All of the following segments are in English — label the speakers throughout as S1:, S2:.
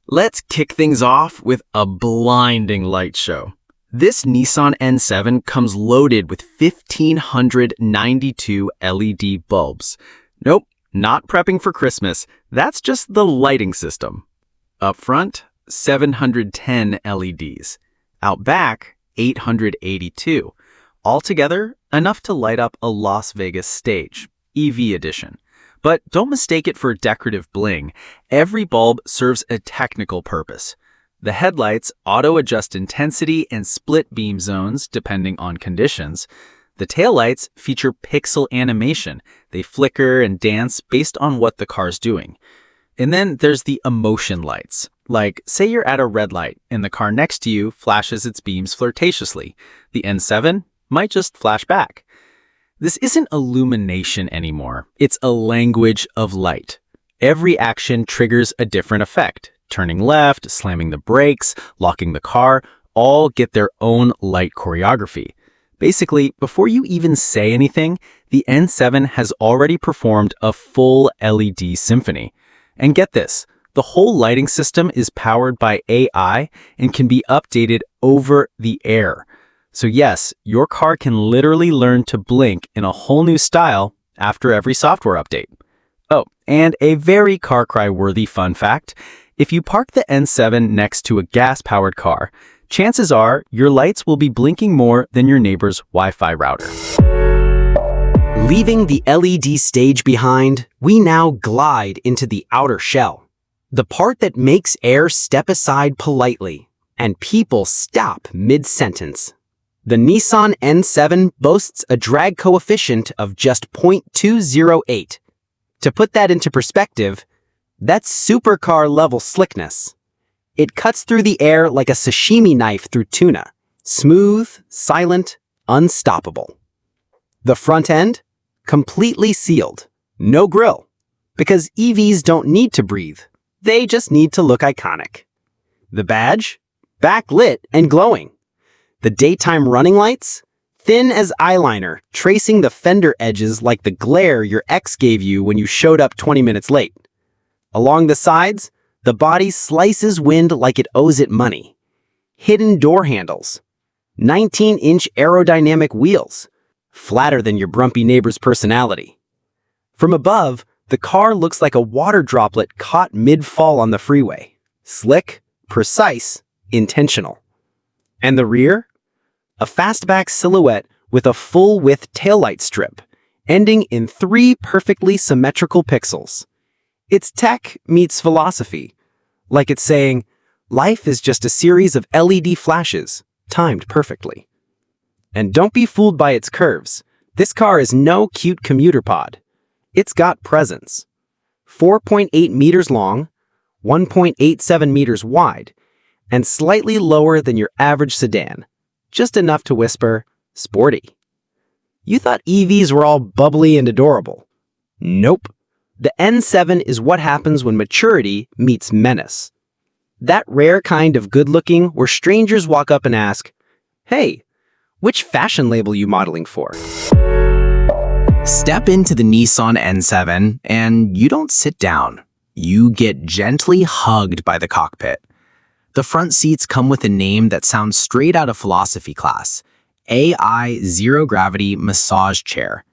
S1: Let's kick things off with a blinding light show. This Nissan N7 comes loaded with 1,592 LED bulbs. Nope, not prepping for Christmas. That's just the lighting system. Up front, 710 LEDs. Out back, 882. Altogether, enough to light up a Las Vegas stage, EV edition. But don't mistake it for decorative bling. Every bulb serves a technical purpose. The headlights auto-adjust intensity and split beam zones depending on conditions. The taillights feature pixel animation. They flicker and dance based on what the car's doing. And then there's the emotion lights. Like, say you're at a red light and the car next to you flashes its beams flirtatiously. The N7 might just flash back. This isn't illumination anymore. It's a language of light. Every action triggers a different effect. Turning left, slamming the brakes, locking the car, all get their own light choreography. Basically, before you even say anything, the N7 has already performed a full LED symphony. And get this, the whole lighting system is powered by AI and can be updated over the air. So yes, your car can literally learn to blink in a whole new style after every software update. Oh, and a very Carcry-worthy fun fact, if you park the N7 next to a gas-powered car, chances are your lights will be blinking more than your neighbor's Wi-Fi router.
S2: Leaving the LED stage behind, we now glide into the outer shell, the part that makes air step aside politely and people stop mid-sentence. The Nissan N7 boasts a drag coefficient of just 0.208. To put that into perspective, that's supercar-level slickness. It cuts through the air like a sashimi knife through tuna. Smooth, silent, unstoppable. The front end? Completely sealed. No grille. Because EVs don't need to breathe. They just need to look iconic. The badge? Backlit and glowing. The daytime running lights? Thin as eyeliner, tracing the fender edges like the glare your ex gave you when you showed up 20 minutes late. Along the sides, the body slices wind like it owes it money. Hidden door handles. 19-inch aerodynamic wheels. Flatter than your grumpy neighbor's personality. From above, the car looks like a water droplet caught mid-fall on the freeway. Slick, precise, intentional. And the rear? A fastback silhouette with a full-width taillight strip, ending in 3 perfectly symmetrical pixels. It's tech meets philosophy, like it's saying, life is just a series of LED flashes, timed perfectly. And don't be fooled by its curves. This car is no cute commuter pod. It's got presence. 4.8 meters long, 1.87 meters wide, and slightly lower than your average sedan. Just enough to whisper, sporty. You thought EVs were all bubbly and adorable. Nope. The N7 is what happens when maturity meets menace. That rare kind of good-looking where strangers walk up and ask, "Hey, which fashion label you modeling for?"
S1: Step into the Nissan N7 and you don't sit down. You get gently hugged by the cockpit. The front seats come with a name that sounds straight out of philosophy class, AI Zero Gravity Massage Chair.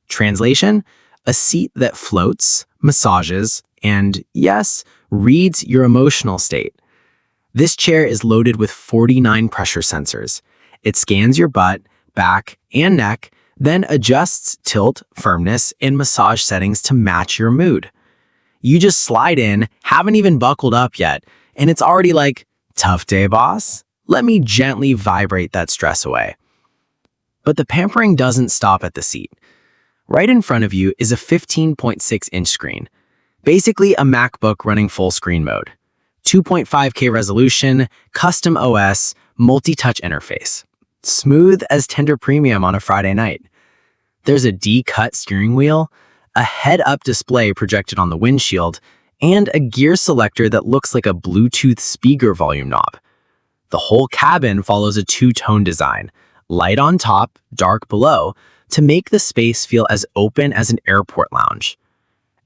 S1: Translation? A seat that floats, massages, and, yes, reads your emotional state. This chair is loaded with 49 pressure sensors. It scans your butt, back, and neck, then adjusts tilt, firmness, and massage settings to match your mood. You just slide in, haven't even buckled up yet, and it's already like, "Tough day, boss? Let me gently vibrate that stress away." But the pampering doesn't stop at the seat. Right in front of you is a 15.6-inch screen, basically a MacBook running full screen mode. 2.5K resolution, custom OS, multi-touch interface. Smooth as Tender Premium on a Friday night. There's a D-cut steering wheel, a head-up display projected on the windshield, and a gear selector that looks like a Bluetooth speaker volume knob. The whole cabin follows a two-tone design, light on top, dark below, to make the space feel as open as an airport lounge.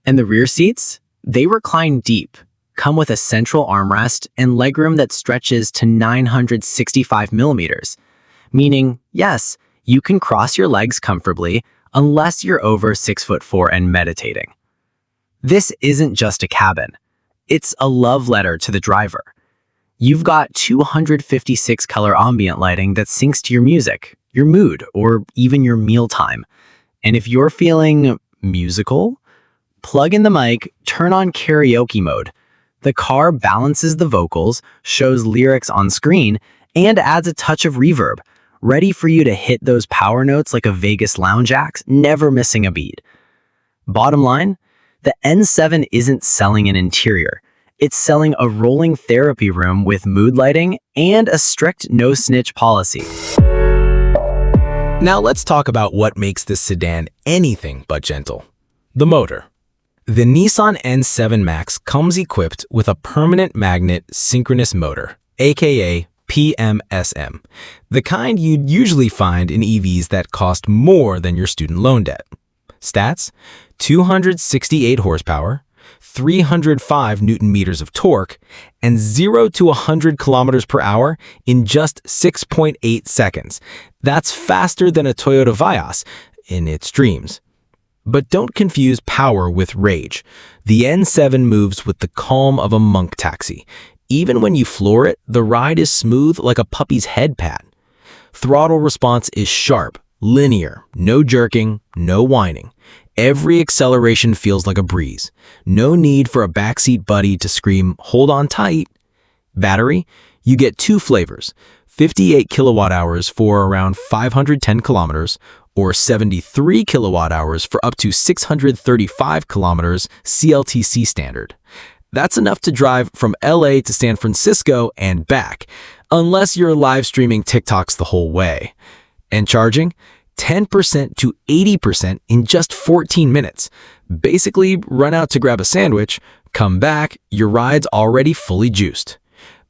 S1: And the rear seats? They recline deep,
S2: come with a central armrest and legroom that stretches to 965 millimeters, meaning, yes, you can cross your legs comfortably unless you're over 6'4" and meditating. This isn't just a cabin. It's a love letter to the driver. You've got 256 color ambient lighting that syncs to your music, your mood, or even your mealtime. And if you're feeling musical, plug in the mic, turn on karaoke mode. The car balances the vocals, shows lyrics on screen, and adds a touch of reverb, ready for you to hit those power notes like a Vegas lounge act, never missing a beat. Bottom line, the N7 isn't selling an interior. It's selling a rolling therapy room with mood lighting and a strict no-snitch policy.
S3: Now let's talk about what makes this sedan anything but gentle. The motor. The Nissan N7 Max comes equipped with a permanent magnet synchronous motor, aka PMSM, the kind you'd usually find in EVs that cost more than your student loan debt. Stats: 268 horsepower, 305 Newton-meters of torque, and 0 to 100 kilometers per hour in just 6.8 seconds. That's faster than a Toyota Vios in its dreams. But don't confuse power with rage. The N7 moves with the calm of a monk taxi. Even when you floor it, the ride is smooth like a puppy's head pat. Throttle response is sharp, linear, no jerking, no whining. Every acceleration feels like a breeze. No need for a backseat buddy to scream, "Hold on tight." Battery? You get two flavors, 58 kilowatt hours for around 510 kilometers, or 73 kilowatt hours for up to 635 kilometers CLTC standard. That's enough to drive from LA to San Francisco and back, unless you're live streaming TikToks the whole way. And charging? 10% to 80% in just 14 minutes. Basically, run out to grab a sandwich, come back, your ride's already fully juiced.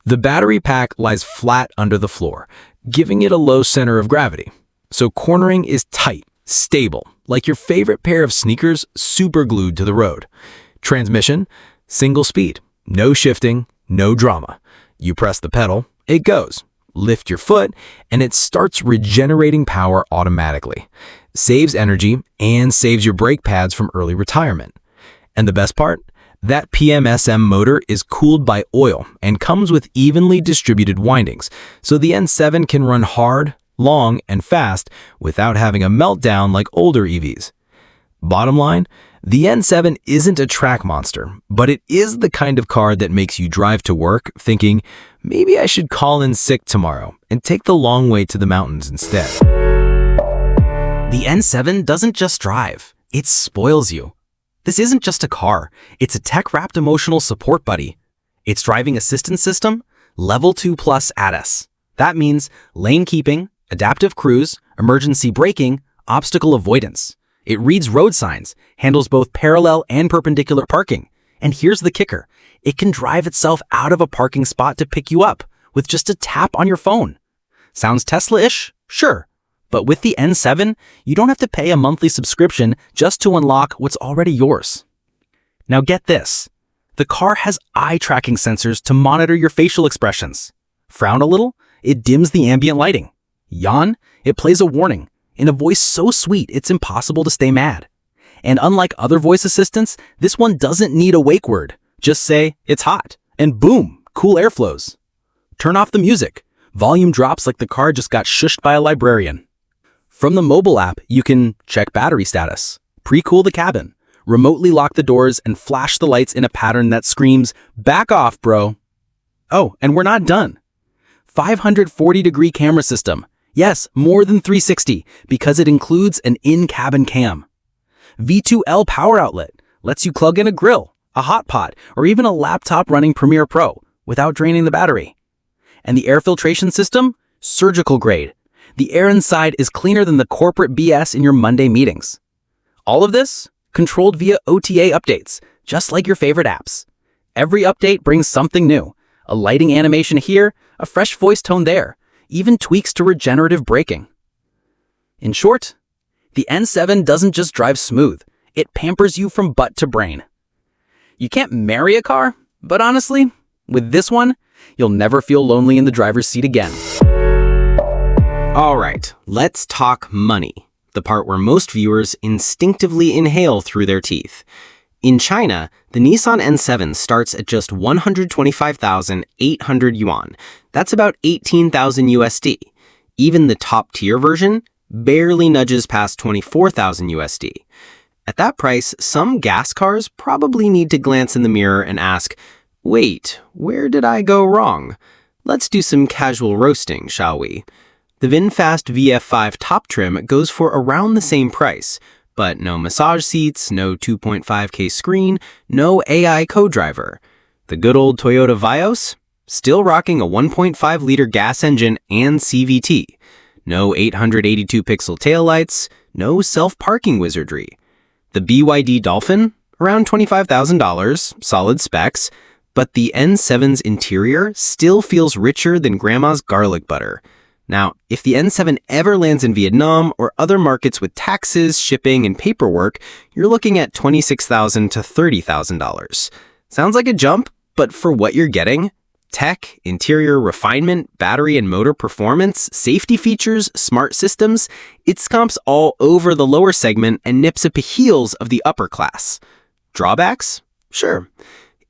S3: The battery pack lies flat under the floor, giving it a low center of gravity. So cornering is tight, stable, like your favorite pair of sneakers super glued to the road. Transmission? Single speed. No shifting, no drama. You press the pedal, it goes. Lift your foot, and it starts regenerating power automatically. Saves energy and saves your brake pads from early retirement. And the best part? That PMSM motor is cooled by oil and comes with evenly distributed windings, so the N7 can run hard, long, and fast without having a meltdown like older EVs. Bottom line, the N7 isn't a track monster, but it is the kind of car that makes you drive to work thinking, maybe I should call in sick tomorrow and take the long way to the mountains instead.
S2: The N7 doesn't just drive, it spoils you. This isn't just a car, it's a tech-wrapped emotional support buddy. Its driving assistance system, Level 2 Plus ADAS. That means lane keeping, adaptive cruise, emergency braking, obstacle avoidance. It reads road signs, handles both parallel and perpendicular parking. And here's the kicker. It can drive itself out of a parking spot to pick you up with just a tap on your phone. Sounds Tesla-ish? Sure. But with the N7, you don't have to pay a monthly subscription just to unlock what's already yours. Now get this. The car has eye-tracking sensors to monitor your facial expressions. Frown a little? It dims the ambient lighting. Yawn? It plays a warning. In a voice so sweet, it's impossible to stay mad. And unlike other voice assistants, this one doesn't need a wake word. Just say, "It's hot," and boom, cool air flows. Turn off the music. Volume drops like the car just got shushed by a librarian. From the mobile app, you can check battery status, pre-cool the cabin, remotely lock the doors, and flash the lights in a pattern that screams, "Back off, bro." Oh, and we're not done. 540-degree camera system. Yes, more than 360, because it includes an in-cabin cam. V2L power outlet lets you plug in a grill, a hot pot, or even a laptop running Premiere Pro without draining the battery. And the air filtration system? Surgical grade. The air inside is cleaner than the corporate BS in your Monday meetings. All of this controlled via OTA updates, just like your favorite apps. Every update brings something new. A lighting animation here, a fresh voice tone there, even tweaks to regenerative braking. In short, the N7 doesn't just drive smooth, it pampers you from butt to brain. You can't marry a car,
S1: But honestly, with this one, you'll never feel lonely in the driver's seat again.
S2: All right, let's talk money, the part where most viewers instinctively inhale through their teeth. In China, the Nissan N7 starts at just 125,800 yuan. That's about 18,000 USD. Even the top-tier version barely nudges past 24,000 USD. At that price, some gas cars probably need to glance in the mirror and ask, wait, where did I go wrong? Let's do some casual roasting, shall we? The VinFast VF5 top trim goes for around the same price, but no massage seats, no 2.5K screen, no AI co-driver. The good old Toyota Vios? Still rocking a 1.5-liter gas engine and CVT. No 882-pixel taillights, no self-parking wizardry. The BYD Dolphin? Around $25,000, solid specs, but the N7's interior still feels richer than grandma's garlic butter. Now, if the N7 ever lands in Vietnam or other markets with taxes, shipping, and paperwork, you're looking at $26,000 to $30,000. Sounds like a jump, but for what you're getting, tech, interior refinement, battery and motor performance, safety features, smart systems, it scomps all over the lower segment and nips at the heels of the upper class. Drawbacks? Sure.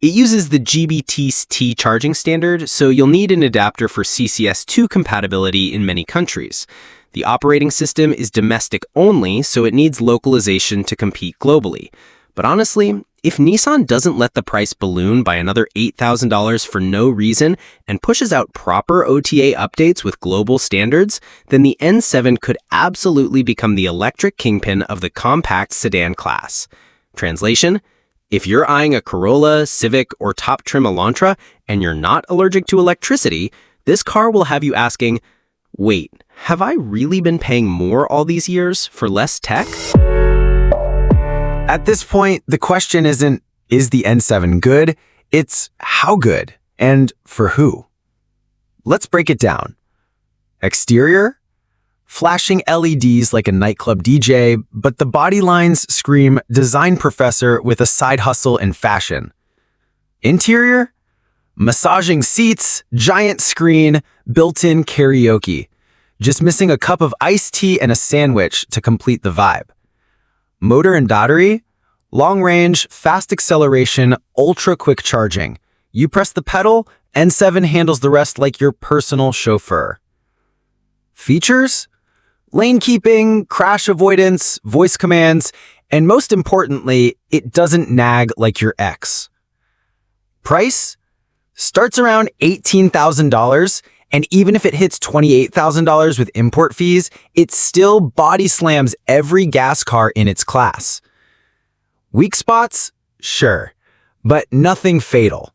S2: It uses the GBT charging standard, so you'll need an adapter for CCS2 compatibility in many countries. The operating system is domestic only, so it needs localization to compete globally. But honestly, if Nissan doesn't let the price balloon by another $8,000 for no reason and pushes out proper OTA updates with global standards, then the N7 could absolutely become the electric kingpin of the compact sedan class. Translation? If you're eyeing a Corolla, Civic, or top trim Elantra and you're not allergic to electricity, this car will have you asking, wait, have I really been paying more all these years for less tech?
S3: At this point, the question isn't, is the N7 good? It's how good and for who? Let's break it down. Exterior? Flashing LEDs like a nightclub DJ, but the body lines scream design professor with a side hustle in fashion. Interior? Massaging seats, giant screen, built-in karaoke. Just missing a cup of iced tea and a sandwich to complete the vibe. Motor and battery? Long range, fast acceleration, ultra quick charging. You press the pedal, N7 handles the rest like your personal chauffeur. Features? Lane keeping, crash avoidance, voice commands, and most importantly, it doesn't nag like your ex. Price? Starts around $18,000, and even if it hits $28,000 with import fees, it still body slams every gas car in its class. Weak spots? Sure, but nothing fatal.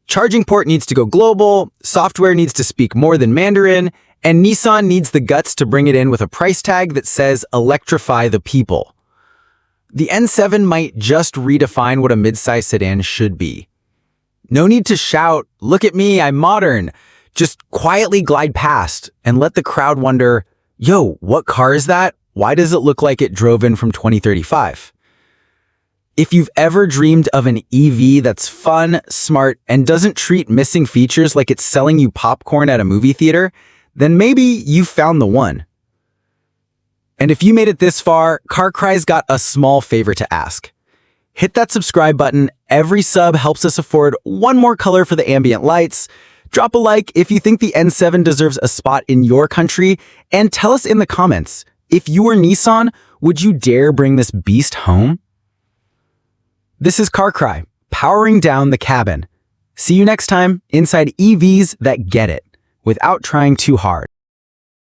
S3: Charging port needs to go global, software needs to speak more than Mandarin, and Nissan needs the guts to bring it in with a price tag that says electrify the people. The N7 might just redefine what a midsize sedan should be. No need to shout, look at me, I'm modern. Just quietly glide past and let the crowd wonder, yo, what car is that? Why does it look like it drove in from 2035? If you've ever dreamed of an EV that's fun, smart, and doesn't treat missing features like it's selling you popcorn at a movie theater, then maybe you found the one. And if you made it this far, Carcry's got a small favor to ask. Hit that subscribe button. Every sub helps us afford one more color for the ambient lights. Drop a like if you think the N7 deserves a spot in your country, and tell us in the comments, if you were Nissan, would you dare bring this beast home? This is Carcry, powering down the cabin. See you next time inside EVs that get it, without trying too hard.